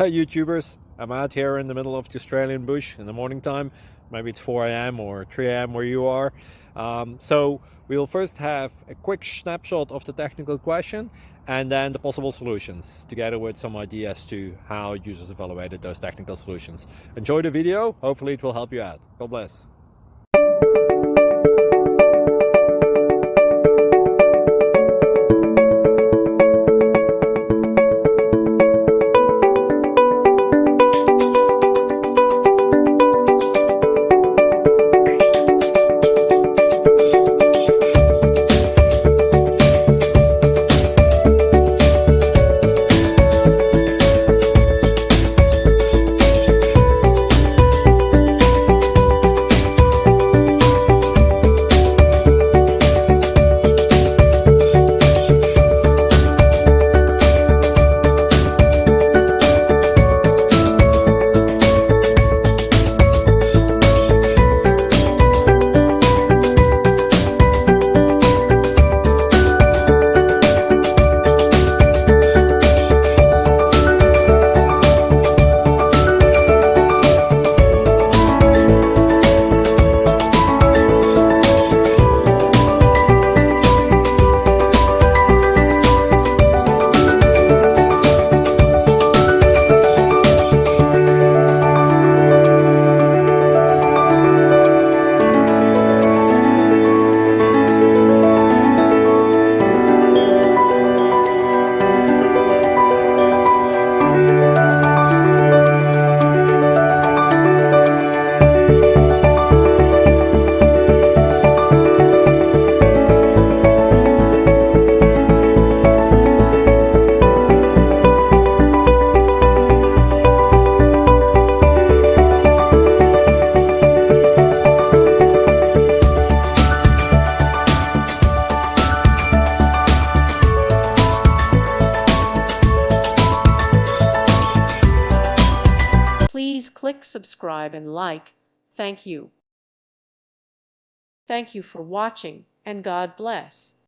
Hey YouTubers, I'm out here in the middle of the Australian bush in the morning time. Maybe it's 4 a.m. or 3 a.m. where you are. So we'll first have a quick snapshot of the technical question and then the possible solutions, together with some ideas to how users evaluated those technical solutions. Enjoy the video, hopefully it will help you out. God bless. Please click subscribe and like. Thank you. Thank you for watching, and God bless.